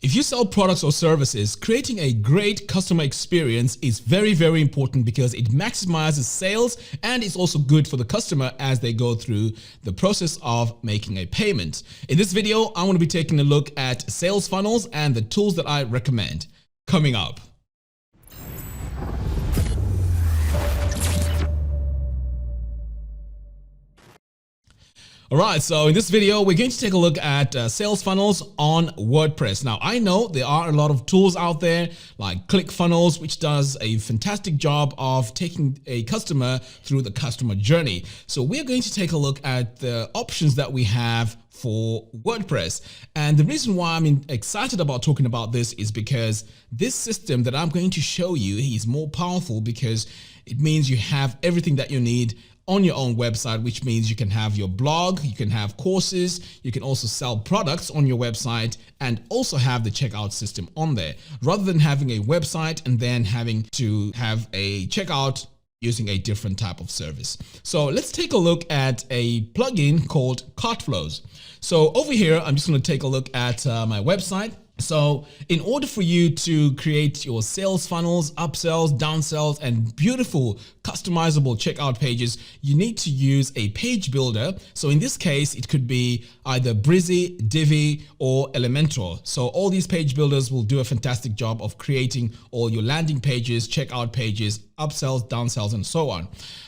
If you sell products or services, creating a great customer experience is very, very important because it maximizes sales and it's also good for the customer as they go through the process of making a payment. In this video, I want to be taking a look at sales funnels and the tools that I recommend. Coming up. Alright, so in this video, we're going to take a look at sales funnels on WordPress. Now, I know there are a lot of tools out there like ClickFunnels, which does a fantastic job of taking a customer through the customer journey. So we're going to take a look at the options that we have for WordPress. And the reason why I'm excited about talking about this is because this system that I'm going to show you is more powerful because it means you have everything that you need on your own website, which means you can have your blog, you can have courses, you can also sell products on your website and also have the checkout system on there, rather than having a website and then having to have a checkout using a different type of service. So let's take a look at a plugin called Cartflows. So over here, I'm just going to take a look at my website. So in order for you to create your sales funnels, upsells, downsells, and beautiful customizable checkout pages, you need to use a page builder. So in this case, it could be either Brizy, Divi, or Elementor. So all these page builders will do a fantastic job of creating all your landing pages, checkout pages, upsells, downsells, and so on.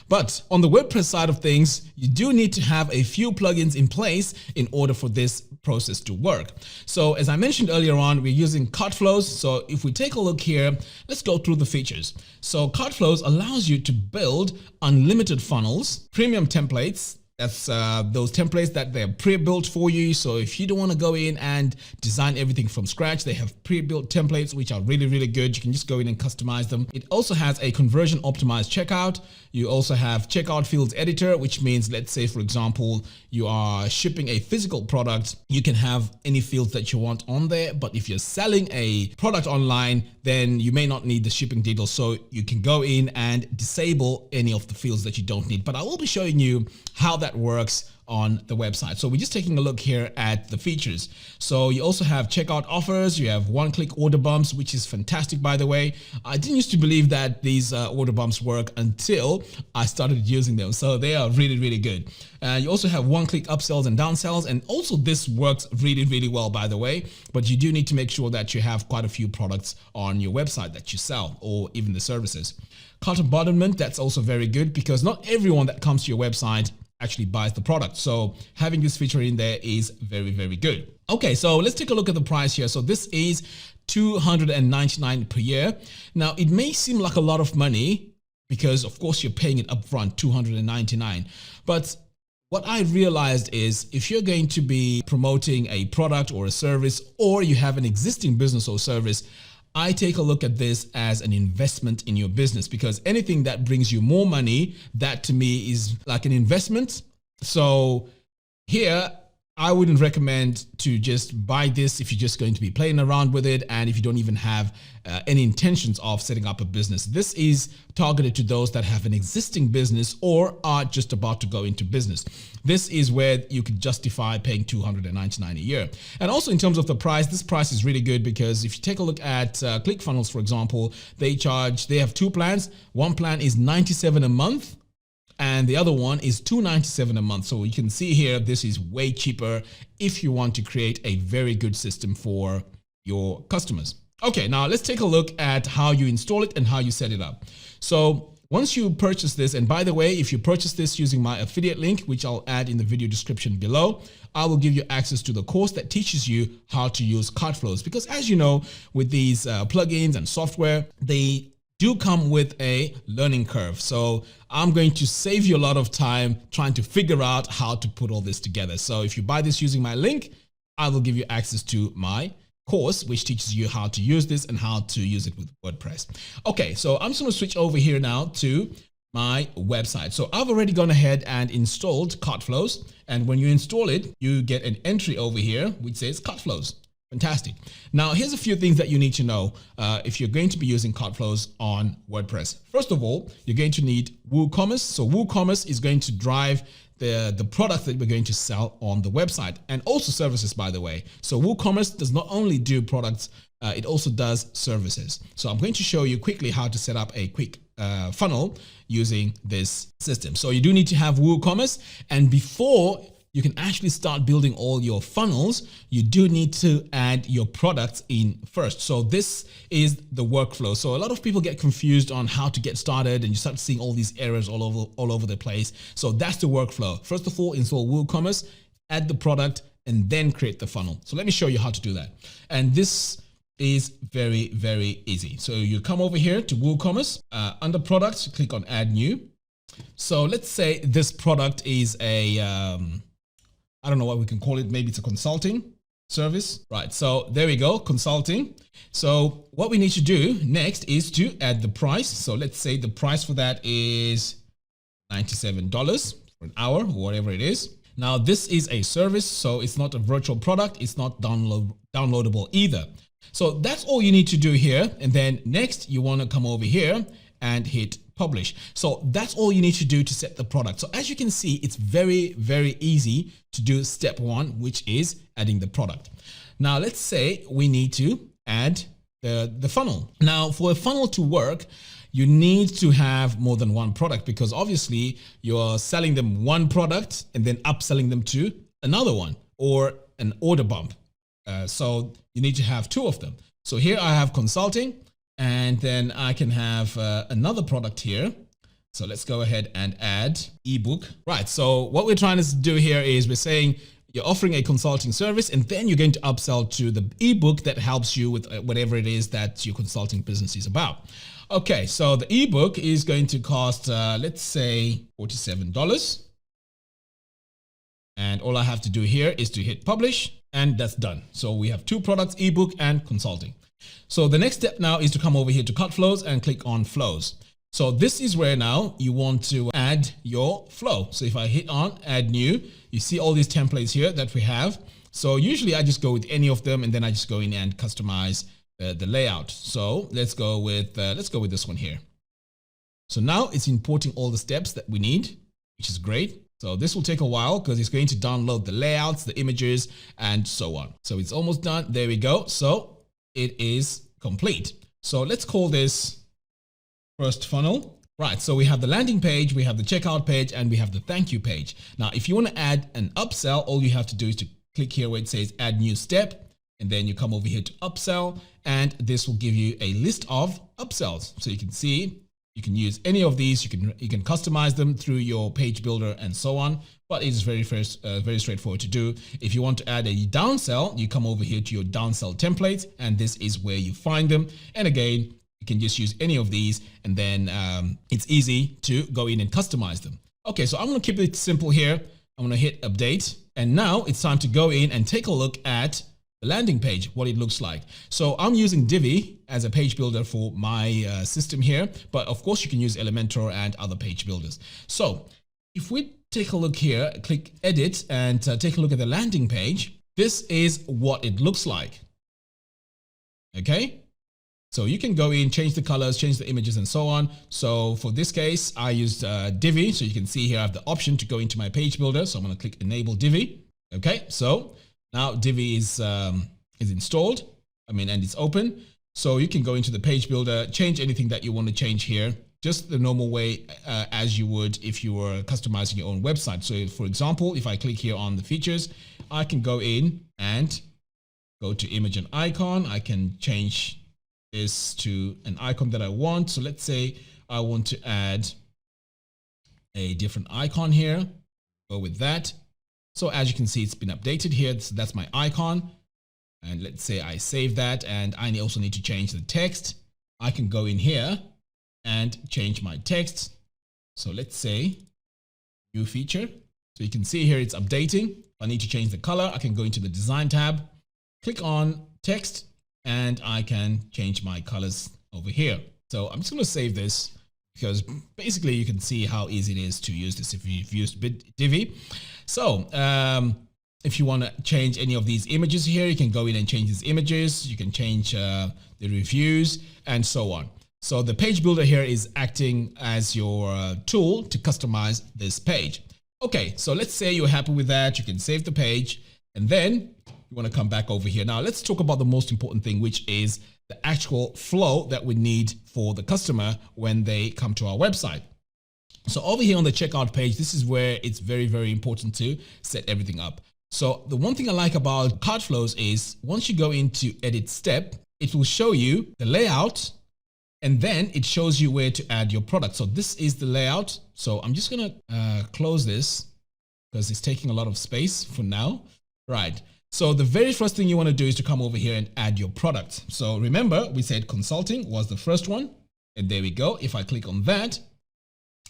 But on the WordPress side of things, you do need to have a few plugins in place in order for this process to work. So as I mentioned earlier on, we're using Cartflows. So if we take a look here, let's go through the features. So Cartflows allows you to build unlimited funnels, premium templates. That's those templates that they're pre-built for you. So if you don't want to go in and design everything from scratch, they have pre-built templates, which are really, really good. You can just go in and customize them. It also has a conversion optimized checkout. You also have checkout fields editor, which means, let's say, for example, you are shipping a physical product, you can have any fields that you want on there. But if you're selling a product online, then you may not need the shipping details. So you can go in and disable any of the fields that you don't need. But I will be showing you how that works on the website. So we're just taking a look here at the features. So you also have checkout offers, you have one-click order bumps, which is fantastic, by the way. I didn't used to believe that these order bumps work until I started using them. So they are really, really good. You also have one-click upsells and downsells, and also this works really, really well, by the way. But you do need to make sure that you have quite a few products on your website that you sell, or even the services. Cart abandonment, that's also very good because not everyone that comes to your website actually buys the product. So having this feature in there is very, very good. Okay, so let's take a look at the price here. So this is $299 per year. Now it may seem like a lot of money because of course you're paying it upfront, $299. But what I realized is if you're going to be promoting a product or a service, or you have an existing business or service, I take a look at this as an investment in your business, because anything that brings you more money, that to me is like an investment. So here, I wouldn't recommend to just buy this if you're just going to be playing around with it and if you don't even have any intentions of setting up a business. This is targeted to those that have an existing business or are just about to go into business. This is where you could justify paying $299 a year. And also in terms of the price, this price is really good because if you take a look at ClickFunnels, for example, they have two plans. One plan is $97 a month, and the other one is $297 a month. So you can see here, this is way cheaper if you want to create a very good system for your customers. Okay, now let's take a look at how you install it and how you set it up. So once you purchase this, and by the way, if you purchase this using my affiliate link, which I'll add in the video description below, I will give you access to the course that teaches you how to use Cartflows. Because as you know, with these plugins and software, they do come with a learning curve. So I'm going to save you a lot of time trying to figure out how to put all this together. So if you buy this using my link, I will give you access to my course, which teaches you how to use this and how to use it with WordPress. Okay, so I'm just going to switch over here now to my website. So I've already gone ahead and installed Cartflows. And when you install it, you get an entry over here which says Cartflows. Fantastic. Now, here's a few things that you need to know if you're going to be using Cartflows on WordPress. First of all, you're going to need WooCommerce. So WooCommerce is going to drive the product that we're going to sell on the website, and also services, by the way. So WooCommerce does not only do products, it also does services. So I'm going to show you quickly how to set up a quick funnel using this system. So you do need to have WooCommerce, and before you can actually start building all your funnels, you do need to add your products in first. So this is the workflow. So a lot of people get confused on how to get started, and you start seeing all these errors all over the place. So that's the workflow. First of all, install WooCommerce, add the product, and then create the funnel. So let me show you how to do that. And this is very, very easy. So you come over here to WooCommerce, under products, click on add new. So let's say this product is a, I don't know what we can call it. Maybe it's a consulting service, right? So there we go, consulting. So what we need to do next is to add the price. So let's say the price for that is $97 for an hour, or whatever it is. Now this is a service, so it's not a virtual product. It's not downloadable either. So that's all you need to do here. And then next you want to come over here and hit publish. So that's all you need to do to set the product. So as you can see, it's very, very easy to do step one, which is adding the product. Now let's say we need to add the funnel. Now for a funnel to work, you need to have more than one product, because obviously you're selling them one product and then upselling them to another one, or an order bump. So you need to have two of them. So here I have consulting, and then I can have another product here. So let's go ahead and add ebook. Right. So what we're trying to do here is we're saying you're offering a consulting service, and then you're going to upsell to the ebook that helps you with whatever it is that your consulting business is about. Okay. So the ebook is going to cost, let's say $47. And all I have to do here is to hit publish, and that's done. So we have two products, ebook and consulting. So the next step now is to come over here to Cartflows and click on flows. So this is where now you want to add your flow. So if I hit on add new, you see all these templates here that we have. So usually I just go with any of them, and then I just go in and customize the layout. So let's go with this one here. So now it's importing all the steps that we need, which is great. So this will take a while because it's going to download the layouts, the images, and so on. So it's almost done. There we go. So it is complete. So let's call this first funnel. Right. So we have the landing page, we have the checkout page, and we have the thank you page. Now, if you want to add an upsell, all you have to do is to click here where it says add new step, and then you come over here to upsell, and this will give you a list of upsells. So you can see you can use any of these. You can customize them through your page builder and so on. But it is very straightforward to do. If you want to add a downsell, you come over here to your downsell templates, and this is where you find them. And again, you can just use any of these, and then it's easy to go in and customize them. Okay, so I'm going to keep it simple here. I'm going to hit update, and now it's time to go in and take a look at the landing page, what it looks like. So I'm using Divi as a page builder for my system here, but of course you can use Elementor and other page builders. So if we take a look here, click edit, and take a look at the landing page, this is what it looks like. Okay. So you can go in, change the colors, change the images, and so on. So for this case, I used Divi. So you can see here I have the option to go into my page builder. So I'm going to click enable Divi. Okay. So now Divi is installed, and it's open. So you can go into the page builder, change anything that you want to change here, just the normal way as you would if you were customizing your own website. So for example, if I click here on the features, I can go in and go to image and icon. I can change this to an icon that I want. So let's say I want to add a different icon here. Go with that. So as you can see, it's been updated here. So that's my icon. And let's say I save that, and I also need to change the text. I can go in here and change my text. So let's say new feature. So you can see here it's updating. If I need to change the color, I can go into the design tab, click on text, and I can change my colors over here. So I'm just going to save this, because basically you can see how easy it is to use this if you've used Divi. So If you want to change any of these images here, you can go in and change these images. You can change the reviews and so on. So the page builder here is acting as your tool to customize this page. Okay, so let's say you're happy with that. You can save the page and then you want to come back over here. Now let's talk about the most important thing, which is the actual flow that we need for the customer when they come to our website. So over here on the checkout page, this is where it's very, very important to set everything up. So the one thing I like about Cartflows is once you go into edit step, it will show you the layout and then it shows you where to add your product. So this is the layout. So I'm just going to close this because it's taking a lot of space for now. Right. So the very first thing you want to do is to come over here and add your product. So remember, we said consulting was the first one. And there we go. If I click on that,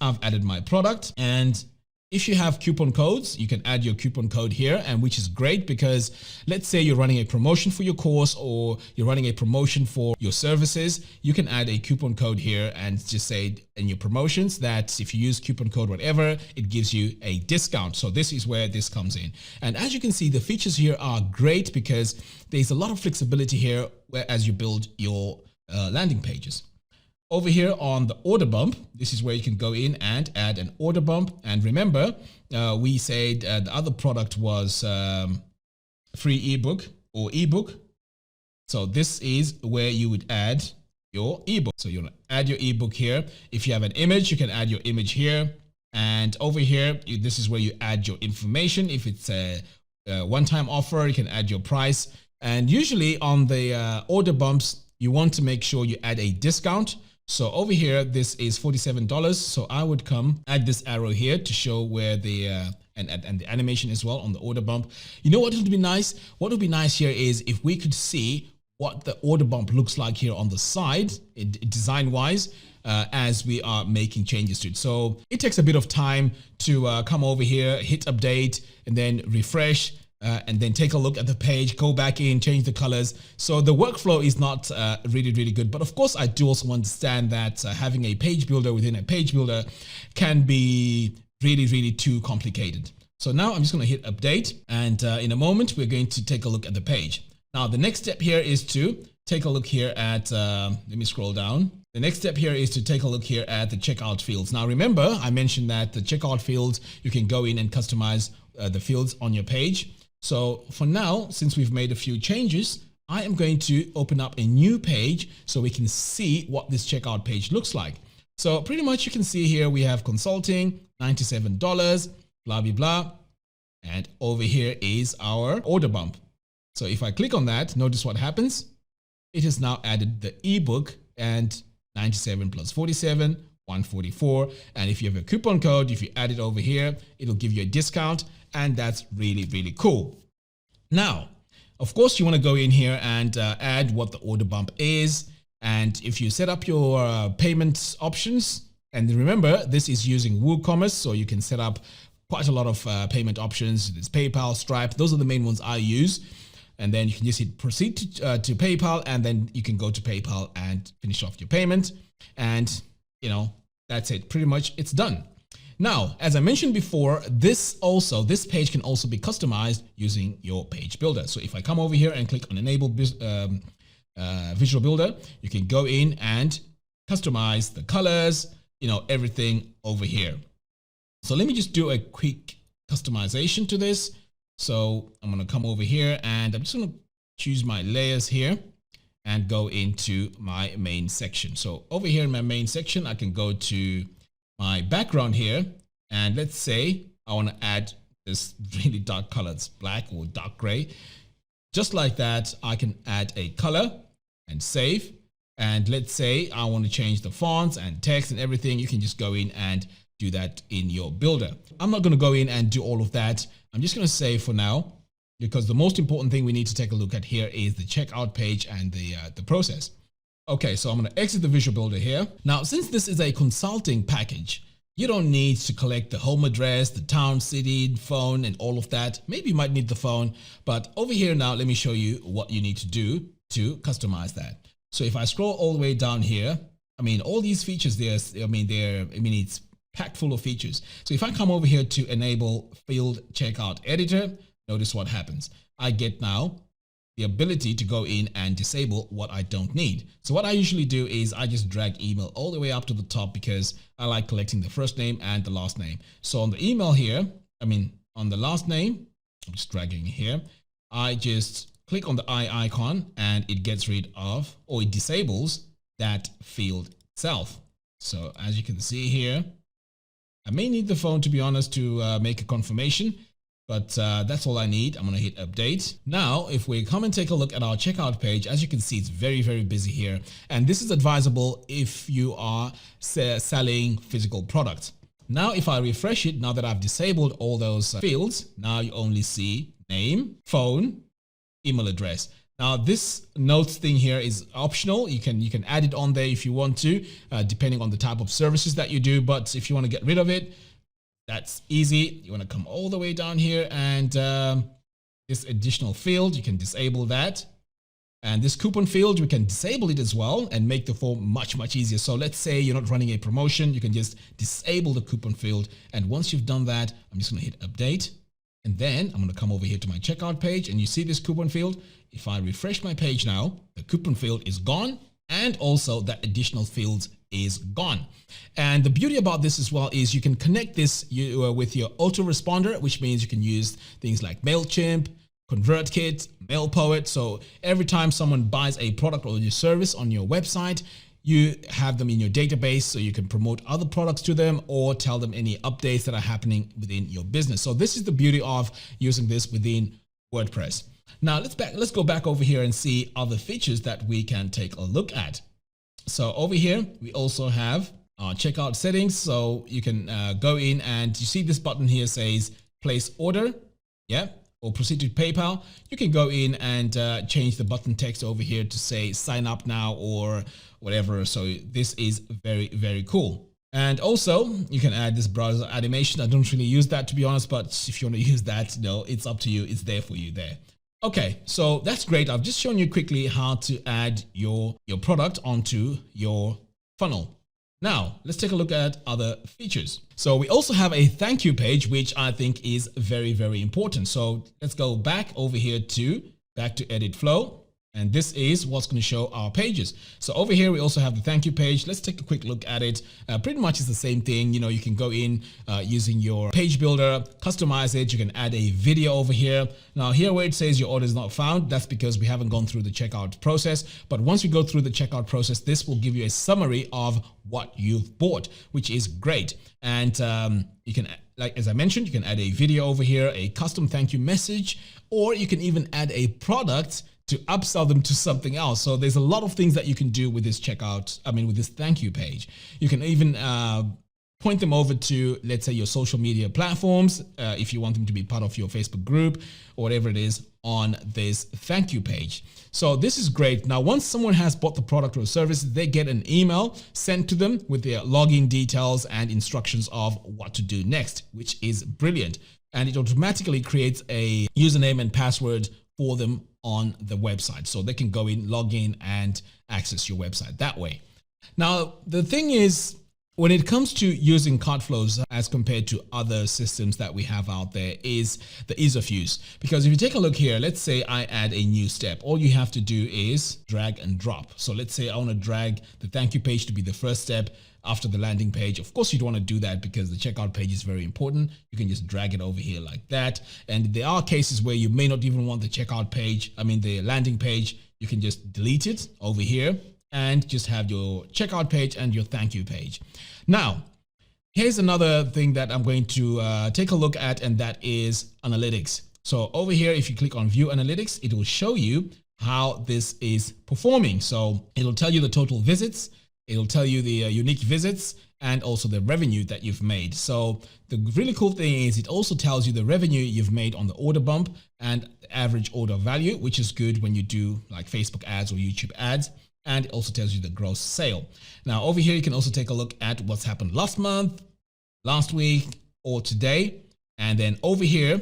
I've added my product. And if you have coupon codes, you can add your coupon code here, and which is great because let's say you're running a promotion for your course or you're running a promotion for your services, you can add a coupon code here and just say in your promotions that if you use coupon code whatever, it gives you a discount. So this is where this comes in. And as you can see, the features here are great because there's a lot of flexibility here as you build your landing pages. Over here on the order bump, this is where you can go in and add an order bump. And remember, we said the other product was free ebook or ebook. So this is where you would add your ebook. So you want to add your ebook here. If you have an image, you can add your image here. And over here, this is where you add your information. If it's a one-time offer, you can add your price. And usually on the order bumps, you want to make sure you add a discount. So over here, this is $47. So I would come add this arrow here to show where the and the animation as well on the order bump. You know what would be nice? What would be nice here is if we could see what the order bump looks like here on the side, design wise, as we are making changes to it. So it takes a bit of time to come over here, hit update, and then refresh. And then take a look at the page, go back in, change the colors. So the workflow is not really, really good. But of course, I do also understand that having a page builder within a page builder can be really, really too complicated. So now I'm just going to hit update. And in a moment, we're going to take a look at the page. Now, the next step here is to take a look here at, let me scroll down. The next step here is to take a look here at the checkout fields. Now, remember, I mentioned that the checkout fields, you can go in and customize the fields on your page. So for now, since we've made a few changes, I am going to open up a new page so we can see what this checkout page looks like. So pretty much you can see here we have consulting, $97, blah, blah, blah. And over here is our order bump. So if I click on that, notice what happens. It has now added the ebook and 97 plus 47, 144. And if you have a coupon code, if you add it over here, it'll give you a discount. And that's really, really cool. Now, of course, you want to go in here and add what the order bump is. And if you set up your payment options, and remember, this is using WooCommerce, so you can set up quite a lot of payment options. There's PayPal, Stripe. Those are the main ones I use. And then you can just hit proceed to PayPal, and then you can go to PayPal and finish off your payment. And, you know, that's it. Pretty much it's done. Now, as I mentioned before, this page can also be customized using your page builder. So if I come over here and click on Enable Visual Builder, you can go in and customize the colors, you know, everything over here. So let me just do a quick customization to this. So I'm going to come over here and I'm just going to choose my layers here and go into my main section. So over here in my main section, I can go to my background here, and let's say I want to add this really dark color, it's black or dark gray. Just like that, I can add a color and save. And let's say I want to change the fonts and text and everything. You can just go in and do that in your builder. I'm not going to go in and do all of that. I'm just going to save for now, because the most important thing we need to take a look at here is the checkout page and the process. Okay, so I'm going to exit the Visual Builder here. Now, since this is a consulting package, you don't need to collect the home address, the town, city, phone, and all of that. Maybe you might need the phone, but over here now, let me show you what you need to do to customize that. So if I scroll all the way down here, I mean, all these features there, it's packed full of features. So if I come over here to enable field checkout editor, notice what happens. I get now the ability to go in and disable what I don't need. So what I usually do is I just drag email all the way up to the top because I like collecting the first name and the last name. So on the email here, on the last name, I'm just dragging here. I just click on the I icon and it gets rid of, or it disables that field itself. So as you can see here, I may need the phone, to be honest, to make a confirmation. But that's all I need. I'm going to hit update. Now, if we come and take a look at our checkout page, as you can see, it's very, very busy here. And this is advisable if you are selling physical products. Now, if I refresh it, now that I've disabled all those fields, now you only see name, phone, email address. Now, this notes thing here is optional. You can add it on there if you want to, depending on the type of services that you do. But if you want to get rid of it, that's easy. You want to come all the way down here and this additional field, you can disable that. And this coupon field, we can disable it as well and make the form much, much easier. So let's say you're not running a promotion, you can just disable the coupon field. And once you've done that, I'm just going to hit update. And then I'm going to come over here to my checkout page and you see this coupon field. If I refresh my page now, the coupon field is gone and also that additional field is gone. And the beauty about this as well is you can connect this with your autoresponder, which means you can use things like MailChimp, ConvertKit, MailPoet. So every time someone buys a product or your service on your website, you have them in your database so you can promote other products to them or tell them any updates that are happening within your business. So this is the beauty of using this within WordPress. Now let's go back over here and see other features that we can take a look at. So over here, we also have our checkout settings. So you can go in and you see this button here says place order, or proceed to PayPal. You can go in and change the button text over here to say sign up now or whatever. So this is very, very cool. And also you can add this browser animation. I don't really use that, to be honest, but if you want to use that, no, it's up to you. It's there for you there. Okay, so that's great. I've just shown you quickly how to add your product onto your funnel. Now, let's take a look at other features. So we also have a thank you page, which I think is very, very important. So let's go back over here back to edit flow. And this is what's going to show our pages. So over here, we also have the thank you page. Let's take a quick look at it. Pretty much it's the same thing. You know, you can go in using your page builder, customize it. You can add a video over here. Now here where it says your order is not found, that's because we haven't gone through the checkout process. But once we go through the checkout process, this will give you a summary of what you've bought, which is great. And you can, like as I mentioned, you can add a video over here, a custom thank you message, or you can even add a product to upsell them to something else. So there's a lot of things that you can do with this with this thank you page. You can even point them over to, let's say, your social media platforms, if you want them to be part of your Facebook group or whatever it is on this thank you page. So this is great. Now, once someone has bought the product or service, they get an email sent to them with their login details and instructions of what to do next, which is brilliant. And it automatically creates a username and password for them on the website. So they can go in, log in, and access your website that way. Now, the thing is, when it comes to using Cartflows as compared to other systems that we have out there is the ease of use. Because if you take a look here, let's say I add a new step. All you have to do is drag and drop. So let's say I want to drag the thank you page to be the first step after the landing page. Of course, you'd want to do that because the checkout page is very important. You can just drag it over here like that. And there are cases where you may not even want the checkout page, the landing page. You can just delete it over here and just have your checkout page and your thank you page. Now, here's another thing that I'm going to take a look at, and that is analytics. So over here, if you click on view analytics, it will show you how this is performing. So it'll tell you the total visits, it'll tell you the unique visits, and also the revenue that you've made. So the really cool thing is it also tells you the revenue you've made on the order bump and average order value, which is good when you do like Facebook ads or YouTube ads. And it also tells you the gross sale. Now over here, you can also take a look at what's happened last month, last week, or today. And then over here,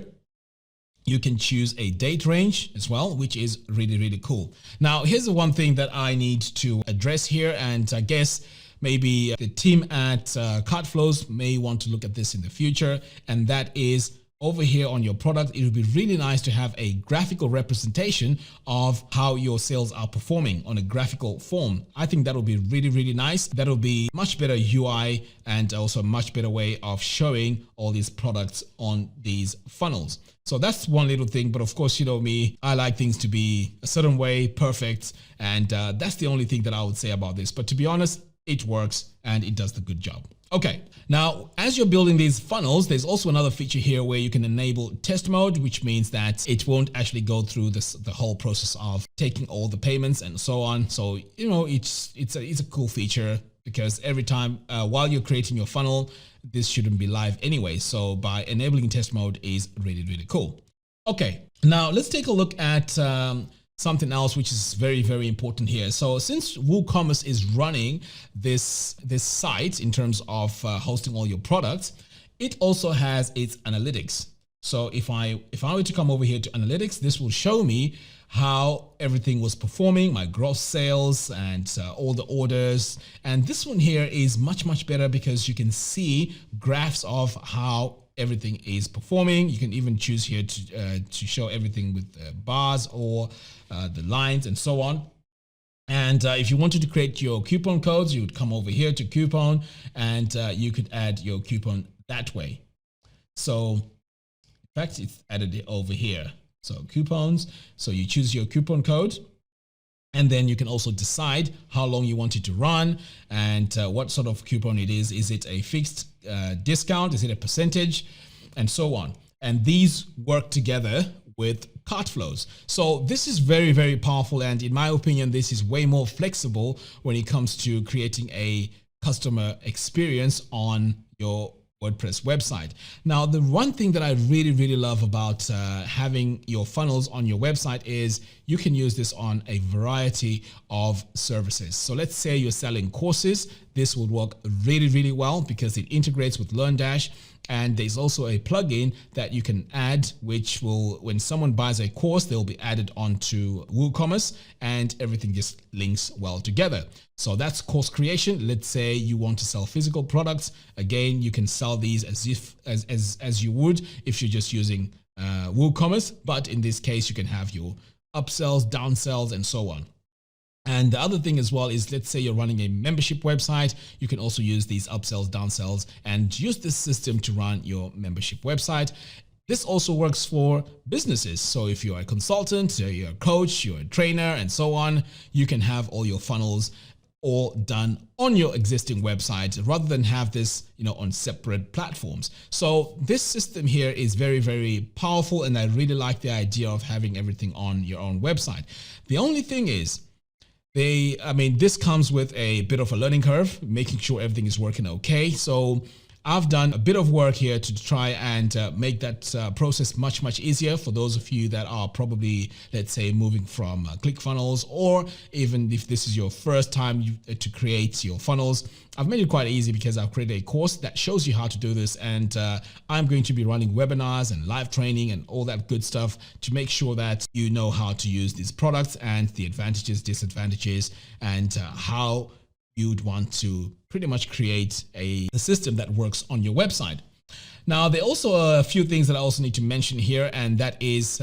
you can choose a date range as well, which is really, really cool. Now, here's the one thing that I need to address here. And I guess maybe the team at Cartflows may want to look at this in the future. And that is over here on your product, it would be really nice to have a graphical representation of how your sales are performing on a graphical form. I think that will be really, really nice. That will be much better UI and also a much better way of showing all these products on these funnels. So that's one little thing. But of course, you know me, I like things to be a certain way, perfect. And that's the only thing that I would say about this. But to be honest, it works and it does the good job. Okay, now as you're building these funnels, there's also another feature here where you can enable test mode, which means that it won't actually go through the whole process of taking all the payments and so on. So, you know, it's a cool feature because every time while you're creating your funnel, this shouldn't be live anyway. So by enabling test mode is really, really cool. Okay, now let's take a look at something else which is very, very important here. So since WooCommerce is running this site in terms of hosting all your products, it also has its analytics. So if I were to come over here to analytics, this will show me how everything was performing, my gross sales and all the orders. And this one here is much, much better because you can see graphs of how everything is performing. You can even choose here to show everything with bars or the lines and so on. And if you wanted to create your coupon codes, you would come over here to coupon and you could add your coupon that way. So in fact, it's added over here. So coupons, so you choose your coupon code. And then you can also decide how long you want it to run and what sort of coupon it is. Is it a fixed discount? Is it a percentage? And so on. And these work together with Cartflows. So this is very, very powerful. And in my opinion, this is way more flexible when it comes to creating a customer experience on your WordPress website. Now, the one thing that I really, really love about having your funnels on your website is you can use this on a variety of services. So let's say you're selling courses. This would work really, really well because it integrates with LearnDash. And there's also a plugin that you can add, which will, when someone buys a course, they'll be added onto WooCommerce and everything just links well together. So that's course creation. Let's say you want to sell physical products. Again, you can sell these as you would if you're just using WooCommerce. But in this case, you can have your upsells, downsells, and so on. And the other thing as well is, let's say you're running a membership website, you can also use these upsells, downsells, and use this system to run your membership website. This also works for businesses. So if you're a consultant, you're a coach, you're a trainer, and so on, you can have all your funnels all done on your existing website rather than have this, you know, on separate platforms. So this system here is very, very powerful, and I really like the idea of having everything on your own website. The only thing is, this comes with a bit of a learning curve, making sure everything is working okay. So I've done a bit of work here to try and make that process much, much easier for those of you that are probably, let's say, moving from ClickFunnels, or even if this is your first time to create your funnels. I've made it quite easy because I've created a course that shows you how to do this, and I'm going to be running webinars and live training and all that good stuff to make sure that you know how to use these products and the advantages, disadvantages, and how you'd want to pretty much create a system that works on your website. Now, there are also a few things that I also need to mention here, and that is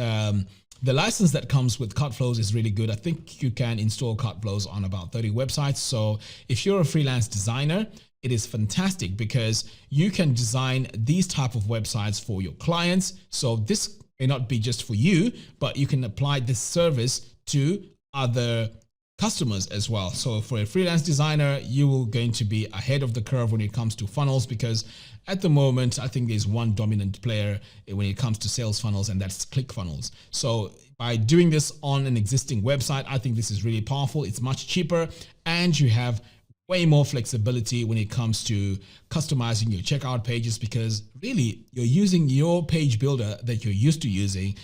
the license that comes with Cartflows is really good. I think you can install Cartflows on about 30 websites. So if you're a freelance designer, it is fantastic because you can design these type of websites for your clients. So this may not be just for you, but you can apply this service to other customers as well. So for a freelance designer, you are going to be ahead of the curve when it comes to funnels, because at the moment, I think there's one dominant player when it comes to sales funnels, and that's ClickFunnels. So by doing this on an existing website, I think this is really powerful. It's much cheaper, and you have way more flexibility when it comes to customizing your checkout pages, because really you're using your page builder that you're used to using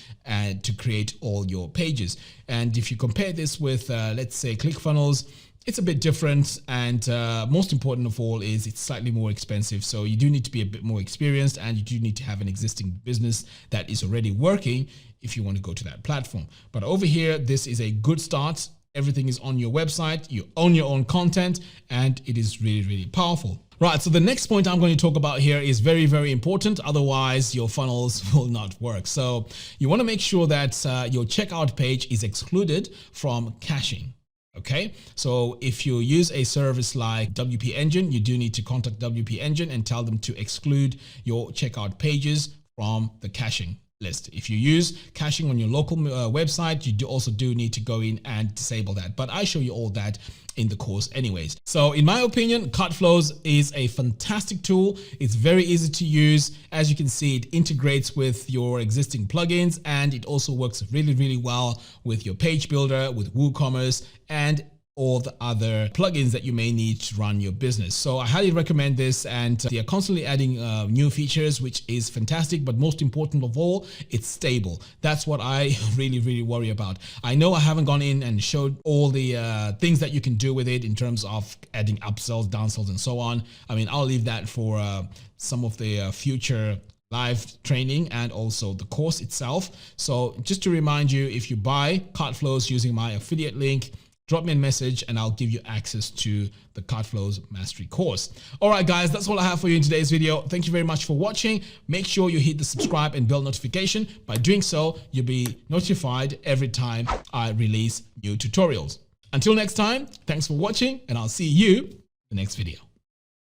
to create all your pages. And if you compare this with, let's say, ClickFunnels, it's a bit different, and most important of all is it's slightly more expensive. So you do need to be a bit more experienced, and you do need to have an existing business that is already working if you want to go to that platform. But over here, this is a good start. Everything is on your website, you own your own content, and it is really, really powerful. Right, so the next point I'm going to talk about here is very, very important. Otherwise, your funnels will not work. So you want to make sure that your checkout page is excluded from caching. Okay, so if you use a service like WP Engine, you do need to contact WP Engine and tell them to exclude your checkout pages from the caching list. If you use caching on your local website, you also do need to go in and disable that. But I show you all that in the course anyways. So in my opinion, Cartflows is a fantastic tool. It's very easy to use. As you can see, it integrates with your existing plugins, and it also works really, really well with your page builder, with WooCommerce, and all the other plugins that you may need to run your business. So I highly recommend this, and they are constantly adding new features, which is fantastic. But most important of all, it's stable. That's what I really, really worry about. I know I haven't gone in and showed all the things that you can do with it in terms of adding upsells, downsells, and so on. I mean, I'll leave that for some of the future live training and also the course itself. So just to remind you, if you buy Cartflows using my affiliate link, drop me a message and I'll give you access to the Cartflows Mastery course. All right, guys, that's all I have for you in today's video. Thank you very much for watching. Make sure you hit the subscribe and bell notification. By doing so, you'll be notified every time I release new tutorials. Until next time, thanks for watching, and I'll see you in the next video.